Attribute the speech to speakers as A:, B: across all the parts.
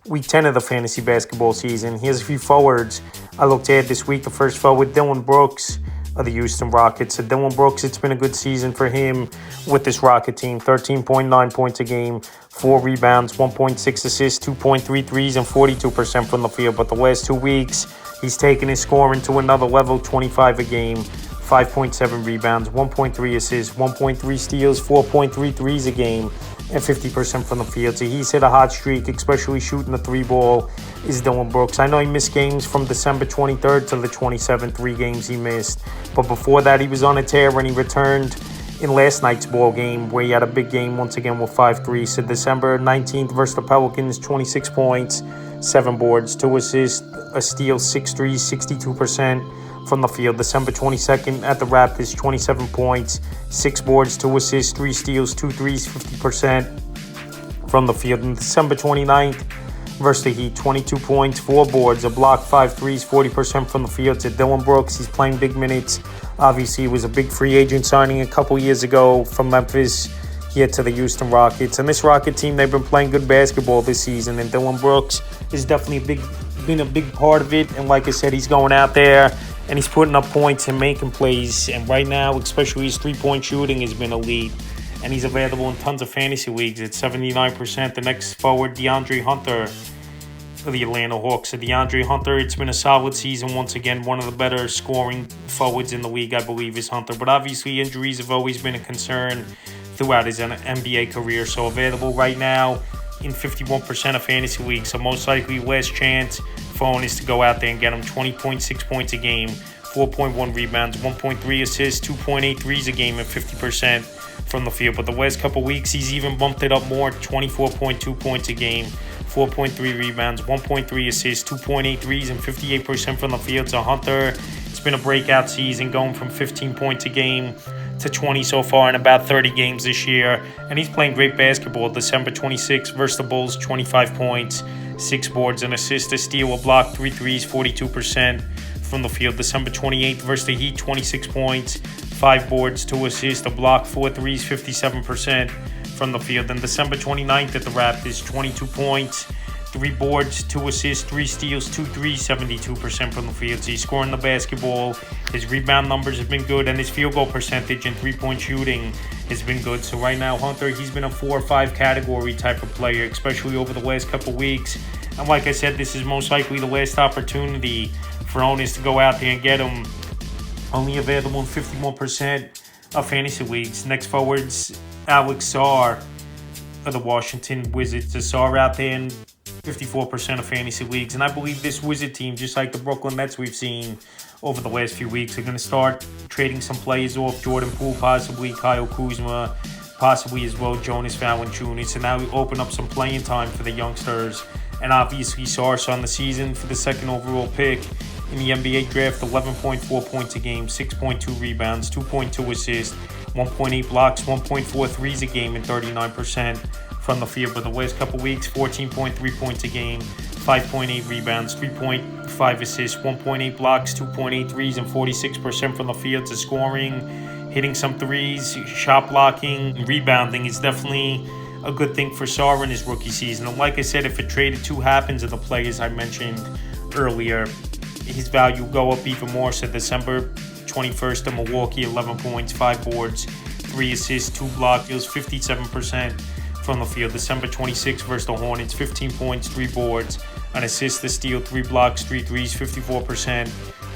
A: week 10 of the fantasy basketball season. Here's a few forwards I looked at this week. The first forward, Dillon Brooks of the Houston Rockets. So Dillon Brooks, it's been a good season for him with this Rocket team. 13.9 points a game, 4 rebounds, 1.6 assists, 2.3 threes, and 42% from the field. But the last 2 weeks, he's taken his scoring to another level, 25 a game, 5.7 rebounds, 1.3 assists, 1.3 steals, 4.3 threes a game, and 50% from the field. So he's hit a hot streak, especially shooting the 3-ball, is Dillon Brooks. I know he missed games from December 23rd to the 27th, 3 games he missed. But before that, he was on a tear when he returned in last night's ball game, where he had a big game once again with 5 threes. So December 19th versus the Pelicans, 26 points, 7 boards, 2 assists, a steal, 6 threes, 62% from the field. December 22nd at the Raptors, 27 points, 6 boards, 2 assists, 3 steals, 2 threes, 50% from the field. And December 29th versus the Heat, 22 points, 4 boards, a block, 5 threes, 40% from the field. To Dillon Brooks, he's playing big minutes. Obviously, he was a big free agent signing a couple years ago from Memphis here to the Houston Rockets. And this Rocket team, they've been playing good basketball this season. And Dillon Brooks is definitely been a big part of it. And like I said, he's going out there and he's putting up points and making plays. And right now, especially his 3-point shooting has been elite. And he's available in tons of fantasy leagues at 79%. The next forward, DeAndre Hunter of the Atlanta Hawks. So DeAndre Hunter, it's been a solid season. Once again, one of the better scoring forwards in the league, I believe, is Hunter. But obviously, injuries have always been a concern throughout his NBA career. So available right now in 51% of fantasy leagues. So most likely, last chance phone is to go out there and get him 20.6 points a game, 4.1 rebounds, 1.3 assists, 2.8 threes a game, and 50% from the field. But the last couple weeks, he's even bumped it up more, 24.2 points a game, 4.3 rebounds, 1.3 assists, 2.8 threes, and 58% from the field. So Hunter, it's been a breakout season, going from 15 points a game to 20 so far in about 30 games this year. And he's playing great basketball. December 26th versus the Bulls, 25 points, 6 boards, an assist, a steal, a block, 3 threes, 42% from the field. December 28th versus the Heat, 26 points, 5 boards, 2 assists, a block, 4 threes, 57% from the field. Then December 29th at the Raptors, 22 points, 3 boards, 2 assists, 3 steals, 2 threes, 72% from the field. So he's scoring the basketball. His rebound numbers have been good, and his field goal percentage and 3-point shooting has been good. So right now, Hunter, he's been a 4 or 5 category type of player, especially over the last couple weeks. And like I said, this is most likely the last opportunity for owners to go out there and get him. Only available in 51% of fantasy leagues. Next forwards, Alex Sarr of the Washington Wizards. The Sarr out there in 54% of fantasy leagues. And I believe this Wizard team, just like the Brooklyn Nets we've seen over the last few weeks, are going to start trading some players off. Jordan Poole, possibly Kyle Kuzma, possibly as well Jonas Valanciunas. So now we open up some playing time for the youngsters. And obviously Sarr's on the season for the second overall pick in the NBA draft, 11.4 points a game, 6.2 rebounds, 2.2 assists, 1.8 blocks, 1.4 threes a game, and 39% from the field. But the last couple weeks, 14.3 points a game, 5.8 rebounds, 3.5 assists, 1.8 blocks, 2.8 threes, and 46% from the field. To scoring, hitting some threes, shot blocking, rebounding is definitely a good thing for Sarr in his rookie season. And like I said, if a trade of 2 happens of the players I mentioned earlier, his value will go up even more. So December 21st to Milwaukee, 11 points, 5 boards, 3 assists, 2 blocks, 57% from the field. December 26th versus the Hornets, 15 points, 3 boards, an assist, a steal, 3 blocks, 3 threes, 54%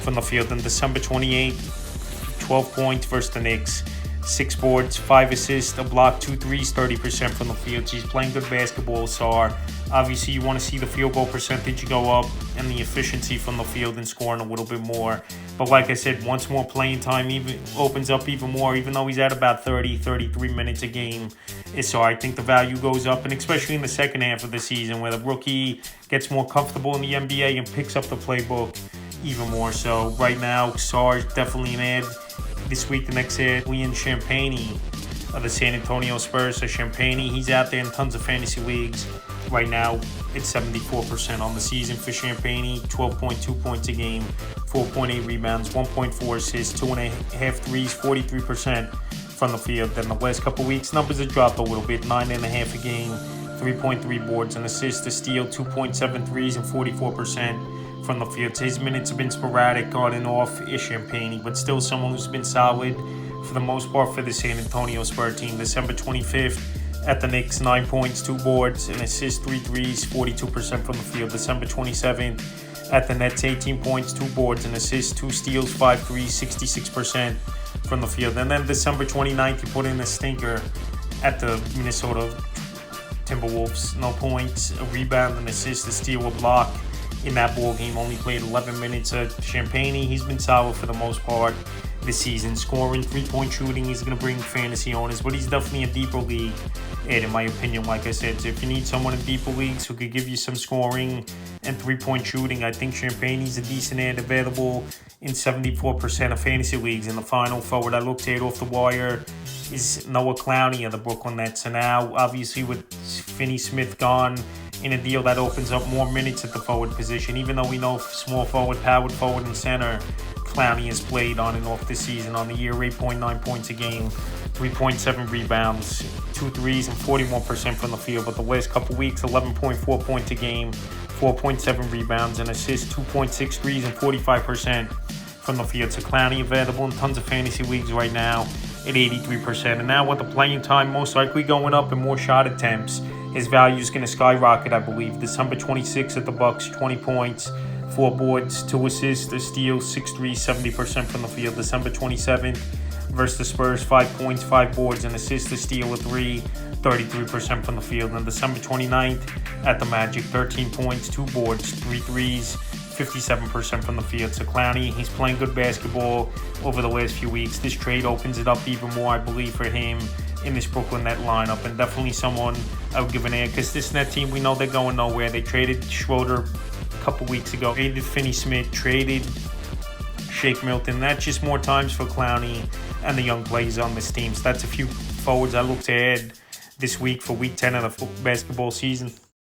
A: from the field. And December 28th, 12 points versus the Knicks, 6 boards, 5 assists, a block, 2 threes, 30% from the field. She's playing good basketball, Sarr. Obviously, you want to see the field goal percentage go up and the efficiency from the field and scoring a little bit more. But like I said, once more playing time even opens up even more, even though he's at about 30, 33 minutes a game. So I think the value goes up, and especially in the second half of the season where the rookie gets more comfortable in the NBA and picks up the playbook even more. So right now, Sarr is definitely an ad. This week, the next ad, Leon Champagnie of the San Antonio Spurs. So Champagnie, he's out there in tons of fantasy leagues. Right now, it's 74% on the season for Champagnie, 12.2 points a game, 4.8 rebounds, 1.4 assists, 2.5 threes, 43% from the field. Then the last couple weeks, numbers have dropped a little bit, 9.5 a game 3.3 boards and assists, a steal, 2.7 threes, and 44% from the field. His minutes have been sporadic on and off is Champagnie, but still someone who's been solid for the most part for the San Antonio Spurs team. December 25th at the Knicks, 9 points, 2 boards, an assist, 3 threes, 42% from the field. December 27th at the Nets, 18 points, 2 boards, an assist, 2 steals, 5 threes, 66% from the field. And then December 29th, he put in a stinker at the Minnesota Timberwolves. No points, a rebound, an assist, a steal, a block in that ball game. Only played 11 minutes at Champagnie. He's been solid for the most part this season. Scoring, 3-point shooting, he's going to bring fantasy owners, but he's definitely a deeper league, Ed, in my opinion. Like I said, so if you need someone in deeper leagues who could give you some scoring and 3-point shooting, I think Champagnie's a decent ad, available in 74% of fantasy leagues. In the final forward I looked at off the wire is Noah Clowney of the Brooklyn Nets. And now, obviously, with Finney Smith gone, in a deal that opens up more minutes at the forward position, even though we know small forward, power forward, and center, Clowney has played on and off this season. On the year, 8.9 points a game, 3.7 rebounds, 2 threes, and 41% from the field. But the last couple weeks, 11.4 points a game, 4.7 rebounds, and assists, 2.6 threes, and 45% from the field. So Clowney available in tons of fantasy leagues right now at 83%. And now with the playing time most likely going up and more shot attempts, his value is going to skyrocket, I believe. December 26th at the Bucks, 20 points, 4 boards, 2 assists, a steal, 6 threes, 70% from the field. December 27th versus the Spurs, 5 points, 5 boards, an assist, a steal, a 3, 33% from the field. And December 29th at the Magic, 13 points, 2 boards, 3 threes, 57% from the field. So Clowney, he's playing good basketball over the last few weeks. This trade opens it up even more, I believe, for him in this Brooklyn Net lineup, and definitely someone I would give an ad, because this Net team, we know they're going nowhere. They traded Schroeder a couple weeks ago, traded Finney Smith, traded Shake Milton. That's just more times for Clowney and the young players on this team. So that's a few forwards I look to add this week for week 10 of the basketball season.